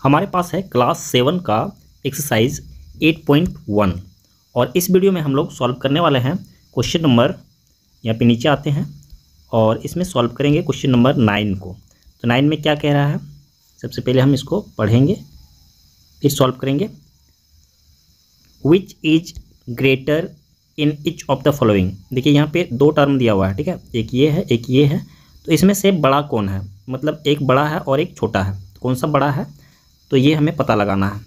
हमारे पास है क्लास 7 का एक्सरसाइज 8.1 और इस वीडियो में हम लोग सॉल्व करने वाले हैं क्वेश्चन नंबर, यहाँ पे नीचे आते हैं और इसमें सॉल्व करेंगे क्वेश्चन नंबर 9 को। तो 9 में क्या कह रहा है, सबसे पहले हम इसको पढ़ेंगे फिर सॉल्व करेंगे। Which is greater in each of the following. देखिए यहाँ पे दो टर्म दिया हुआ है, ठीक है, एक ये है एक ये है। तो इसमें से बड़ा कौन है, मतलब एक बड़ा है और एक छोटा है, कौन सा बड़ा है तो ये हमें पता लगाना है।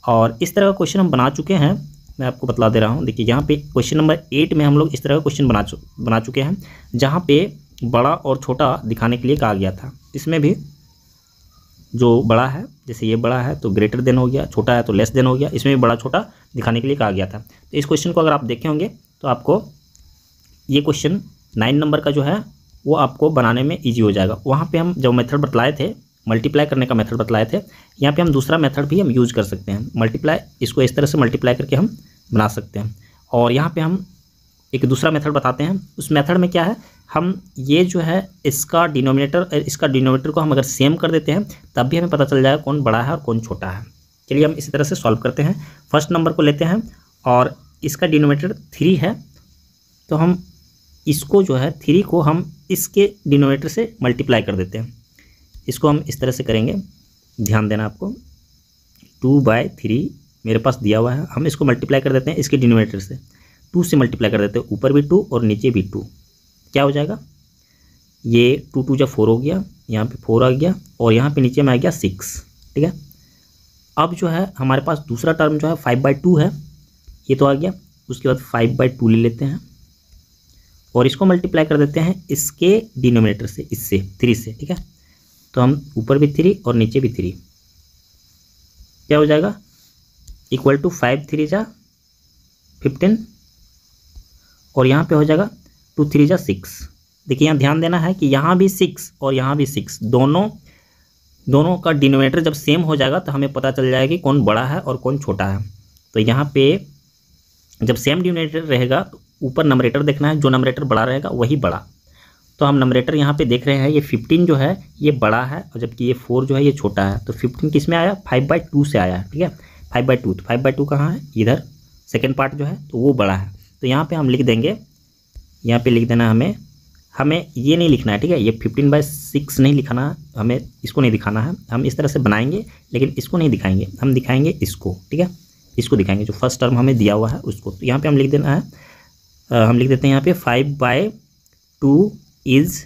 और इस तरह का क्वेश्चन हम बना चुके हैं, मैं आपको बतला दे रहा हूँ। देखिए यहाँ पे क्वेश्चन नंबर 8 में हम लोग इस तरह का क्वेश्चन बना चुके हैं जहाँ पे बड़ा और छोटा दिखाने के लिए कहा गया था। इसमें भी जो बड़ा है, जैसे ये बड़ा है तो ग्रेटर देन हो गया, छोटा है तो लेस देन हो गया, इसमें भी बड़ा छोटा दिखाने के लिए कहा गया था। तो इस क्वेश्चन को अगर आप देखे होंगे तो आपको ये क्वेश्चन 9 नंबर का जो है वो आपको बनाने में ईजी हो जाएगा। वहाँ पे हम जो मेथड बतलाए थे, मल्टीप्लाई करने का मेथड बतलाए थे, यहाँ पे हम दूसरा मेथड भी हम यूज़ कर सकते हैं। मल्टीप्लाई, इसको इस तरह से मल्टीप्लाई करके हम बना सकते हैं। और यहाँ पे हम एक दूसरा मेथड बताते हैं। उस मेथड में क्या है, हम ये जो है इसका डिनोमिनेटर और इसका डिनोमिनेटर को हम अगर सेम कर देते हैं तब भी हमें पता चल जाएगा कौन बड़ा है और कौन छोटा है। चलिए हम इसी तरह से सॉल्व करते हैं। फर्स्ट नंबर को लेते हैं और इसका डिनोमिनेटर 3 है, तो हम इसको जो है 3 को हम इसके डिनोमिनेटर से मल्टीप्लाई कर देते हैं। इसको हम इस तरह से करेंगे, ध्यान देना आपको। 2/3 मेरे पास दिया हुआ है, हम इसको मल्टीप्लाई कर देते हैं इसके डिनोमिनेटर से, 2 से मल्टीप्लाई कर देते हैं, ऊपर भी 2 और नीचे भी 2। क्या हो जाएगा, ये 2 2 4 हो गया, यहाँ पे 4 आ गया और यहाँ पे नीचे में आ गया 6, ठीक है। अब जो है हमारे पास दूसरा टर्म जो है 5/2 है, ये तो आ गया। उसके बाद 5/2 ले लेते हैं और इसको मल्टीप्लाई कर देते हैं इसके डिनोमिनेटर से, इससे 3 से, ठीक है। तो हम ऊपर भी 3 और नीचे भी 3, क्या हो जाएगा, इक्वल टू 5 3 जा 15 और यहाँ पे हो जाएगा 2 3 जा 6। देखिए यहाँ ध्यान देना है कि यहाँ भी 6 और यहाँ भी 6, दोनों का डिनोमिनेटर जब सेम हो जाएगा तो हमें पता चल जाएगा कि कौन बड़ा है और कौन छोटा है। तो यहाँ पे जब सेम डिनोमिनेटर रहेगा तो ऊपर नंबरेटर देखना है, जो नंबरेटर बड़ा रहेगा वही बड़ा। तो हम नंबरेटर यहाँ पे देख रहे हैं, ये 15 जो है ये बड़ा है और जबकि ये 4 जो है ये छोटा है। तो 15 किस में आया, 5/2 से आया है, ठीक है। 5/2, तो 5/2 कहाँ है, इधर सेकेंड पार्ट जो है, तो वो बड़ा है। तो यहाँ पे हम लिख देंगे, यहाँ पे लिख देना हमें ये नहीं लिखना है, ठीक है। ये 15/6 नहीं लिखना है, हमें इसको नहीं दिखाना है। हम इस तरह से बनाएंगे लेकिन इसको नहीं दिखाएंगे, हम दिखाएंगे इसको, ठीक है। इसको दिखाएंगे जो फर्स्ट टर्म हमें दिया हुआ है उसको। तो यहाँ पे हम लिख देना है, हम लिख देते हैं यहाँ पे 5/2 इज़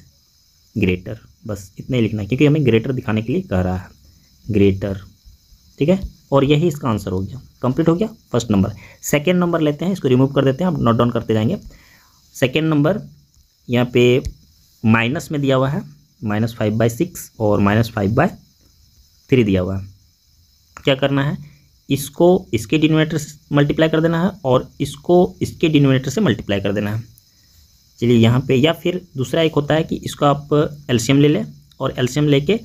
ग्रेटर, बस इतना ही लिखना है क्योंकि हमें ग्रेटर दिखाने के लिए कह रहा है, ग्रेटर, ठीक है। और यही इसका आंसर हो गया, कंप्लीट हो गया फर्स्ट नंबर। सेकेंड नंबर लेते हैं, इसको रिमूव कर देते हैं, अब नोट डाउन करते जाएंगे। सेकेंड नंबर यहाँ पे माइनस में दिया हुआ है, -5/6 और -5/3 दिया हुआ है। क्या करना है, इसको इसके डिनोमिनेटर से मल्टीप्लाई कर देना है और इसको इसके डिनोमिनेटर से मल्टीप्लाई कर देना है। चलिए यहाँ पे, या फिर दूसरा एक होता है कि इसको आप एलसीएम ले लें और एलसीएम लेके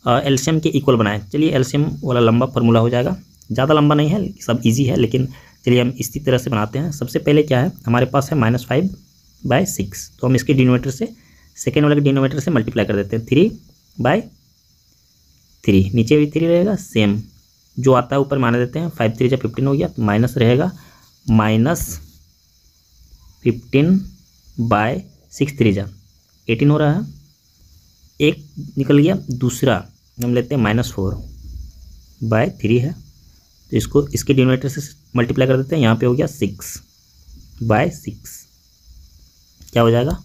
एलसीएम के इक्वल बनाएं। चलिए एलसीएम वाला लंबा फार्मूला हो जाएगा, ज़्यादा लंबा नहीं है, सब इजी है, लेकिन चलिए हम इसी तरह से बनाते हैं। सबसे पहले क्या है, हमारे पास है -5/6, तो हम इसके डिनोमिनेटर से सेकेंड वाले के डिनोमिनेटर से मल्टीप्लाई कर देते हैं, 3/3, नीचे भी 3 रहेगा, सेम जो आता है ऊपर माने देते हैं। 5 3 जा 15 हो गया, तो माइनस रहेगा, -15/6 3 जा 18 हो रहा है, एक निकल गया। दूसरा हम लेते हैं -4/3 है, तो इसको इसके डिनोमिनेटर से मल्टीप्लाई कर देते हैं, यहाँ पे हो गया 6/6, क्या हो जाएगा,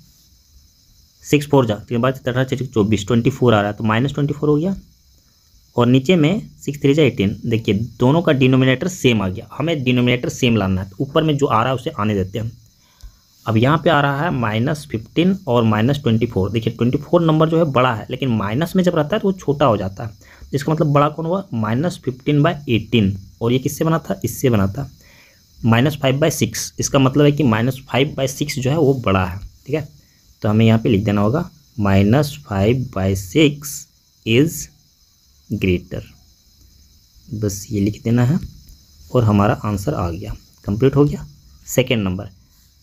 6 4 जा 3 बार 18 24 24 आ रहा है, तो -24 हो गया। और नीचे में 6 3 जा 18, देखिए दोनों का डिनोमिनेटर सेम आ गया, हमें डिनोमिनेटर सेम लाना है, तो ऊपर में जो आ रहा है उसे आने देते हैं हम। अब यहाँ पे आ रहा है -15 और -24, देखिए 24 नंबर जो है बड़ा है, लेकिन माइनस में जब रहता है तो वो छोटा हो जाता है। तो इसका मतलब बड़ा कौन हुआ, -15/18, और ये किससे बना था, इससे बना था, -5/6। इसका मतलब है कि -5/6 जो है वो बड़ा है, ठीक है। तो हमें यहाँ पे लिख देना होगा -5/6 इज़ ग्रेटर, बस ये लिख देना है और हमारा आंसर आ गया, कंप्लीट हो गया सेकेंड नंबर।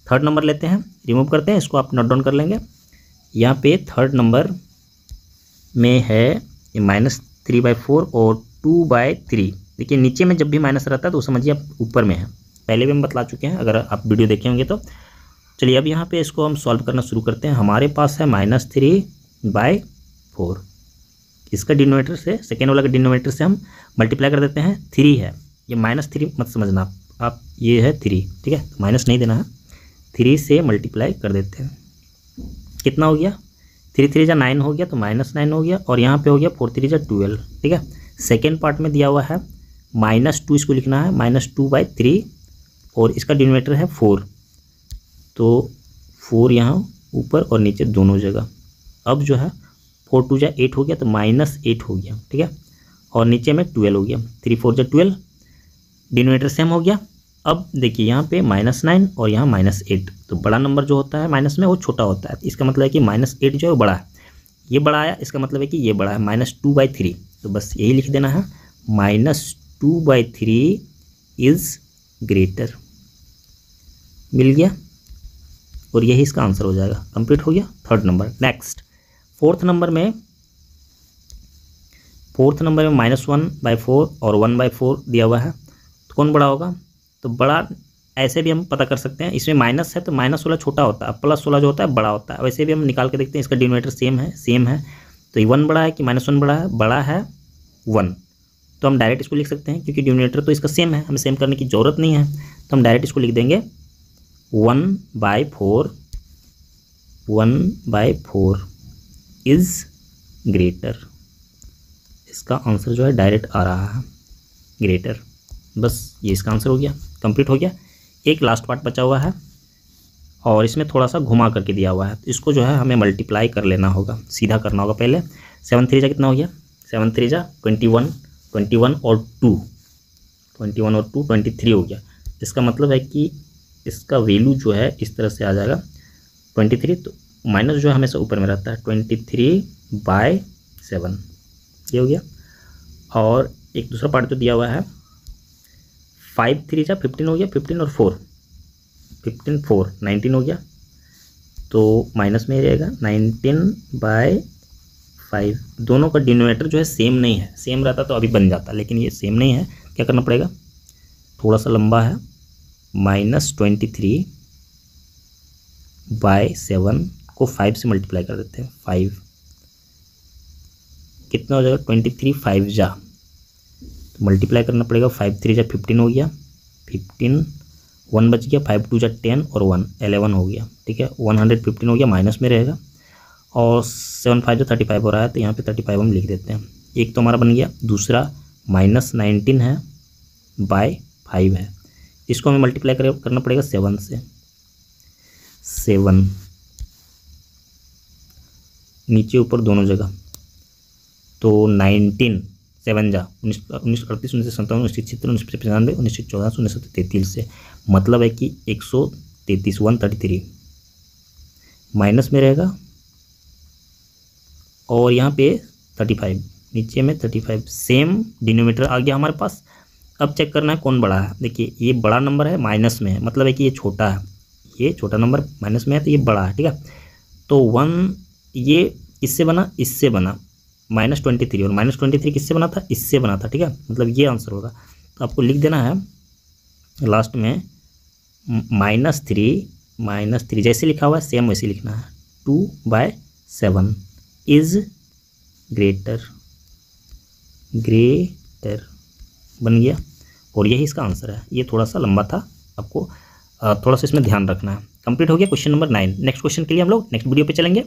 थर्ड नंबर लेते हैं, रिमूव करते हैं, इसको आप नोट डाउन कर लेंगे। यहाँ पे थर्ड नंबर में है -3/4 और 2/3। देखिए नीचे में जब भी माइनस रहता है तो समझिए आप ऊपर में है, पहले भी हम बतला चुके हैं अगर आप वीडियो देखे होंगे तो। चलिए अब यहाँ पे इसको हम सॉल्व करना शुरू करते हैं। हमारे पास है -3/4, इसका डिनोमिनेटर से सेकेंड वाला का डिनोमिनेटर से हम मल्टीप्लाई कर देते हैं। 3 है, ये -3 मत समझना आप, ये है 3, ठीक है, माइनस नहीं देना है। 3 से मल्टीप्लाई कर देते हैं, कितना हो गया, 3 3 जा 9 हो गया तो -9 हो गया, और यहाँ पे हो गया 4 3 जा 12, ठीक है। सेकेंड पार्ट में दिया हुआ है -2, इसको लिखना है -2/3, और इसका डिनोमिनेटर है 4, तो 4 यहाँ ऊपर और नीचे दोनों जगह। अब जो है 4 2 जा 8 हो गया तो -8 हो गया, ठीक है, और नीचे में 12 हो गया, 3 4 जा 12, डिनोमिनेटर सेम हो गया। अब देखिए यहाँ पे -9 और यहाँ -8, तो बड़ा नंबर जो होता है माइनस में वो छोटा होता है, इसका मतलब है कि -8 जो है वो बड़ा है, ये बड़ा आया, इसका मतलब है कि ये बड़ा है, -2/3, तो बस यही लिख देना है, -2/3 इज़ ग्रेटर, मिल गया, और यही इसका आंसर हो जाएगा। कंप्लीट हो गया third number. Next fourth number में -1/4 और 1/4 दिया हुआ है, तो कौन बड़ा होगा, तो बड़ा ऐसे भी हम पता कर सकते हैं, इसमें माइनस है तो माइनस वाला छोटा होता है, प्लस वाला जो होता है बड़ा होता है, वैसे भी हम निकाल के देखते हैं, इसका डिनोमिनेटर सेम है, तो ये 1 बड़ा है कि -1 बड़ा है 1, तो हम डायरेक्ट इसको लिख सकते हैं, क्योंकि डिनोमिनेटर तो इसका सेम है, हमें सेम करने की ज़रूरत नहीं है, तो हम डायरेक्ट इसको लिख देंगे 1/4 इज़ ग्रेटर, इसका आंसर जो है डायरेक्ट आ रहा है ग्रेटर। बस ये इसका आंसर हो गया, कंप्लीट हो गया। एक लास्ट पार्ट बचा हुआ है और इसमें थोड़ा सा घुमा करके दिया हुआ है, तो इसको जो है हमें मल्टीप्लाई कर लेना होगा, सीधा करना होगा पहले। 7 3 जा कितना हो गया, 7 3 जा 21 और 2 23 हो गया। इसका मतलब है कि इसका वैल्यू जो है इस तरह से आ जाएगा 23, तो माइनस जो है हमेशा ऊपर में रहता है, 23/7 ये हो गया। और एक दूसरा पार्ट जो दिया हुआ है 5 3 जा 15 हो गया, 15 और 4 19 हो गया, तो माइनस में रहेगा 19/5। दोनों का डिनोमिनेटर जो है सेम नहीं है, सेम रहता तो अभी बन जाता, लेकिन ये सेम नहीं है, क्या करना पड़ेगा, थोड़ा सा लंबा है, -23/7 को 5 से मल्टीप्लाई कर देते हैं, 5 कितना हो जाएगा, 23 5 जा, तो मल्टीप्लाई करना पड़ेगा, 5 3 जा 15 हो गया, 15 1 बच गया, 5 2 जा 10 और 1 11 हो गया, ठीक है, 115 हो गया, माइनस में रहेगा, और 7 5 जो 35 हो रहा है, तो यहाँ पे 35 हम लिख देते हैं। एक तो हमारा बन गया, दूसरा -19 है बाय 5 है, इसको हमें मल्टीप्लाई करना पड़ेगा 7 से, 7 नीचे ऊपर दोनों जगह, तो 19 7 जा 19 38 19 57 19 76 19 95 19 14 1933 से, मतलब है कि 133 133 माइनस में रहेगा, और यहाँ पे 35 नीचे में 35, सेम डिनोमिनेटर आ गया हमारे पास। अब चेक करना है कौन बड़ा है। देखिए ये बड़ा नंबर है, माइनस में है, मतलब है कि ये छोटा है, ये छोटा नंबर माइनस में है तो ये बड़ा है, ठीक है। तो 1 ये इससे बना, इससे बना, -23, और -23 किससे बना था, इससे बना था, ठीक है, मतलब ये आंसर होगा। तो आपको लिख देना है लास्ट में -3 जैसे लिखा हुआ है सेम वैसे लिखना है, 2/7 इज़ ग्रेटर बन गया, और यही इसका आंसर है। ये थोड़ा सा लंबा था, आपको थोड़ा सा इसमें ध्यान रखना है। कंप्लीट हो गया क्वेश्चन नंबर 9। नेक्स्ट क्वेश्चन के लिए हम लोग नेक्स्ट वीडियो पे चलेंगे।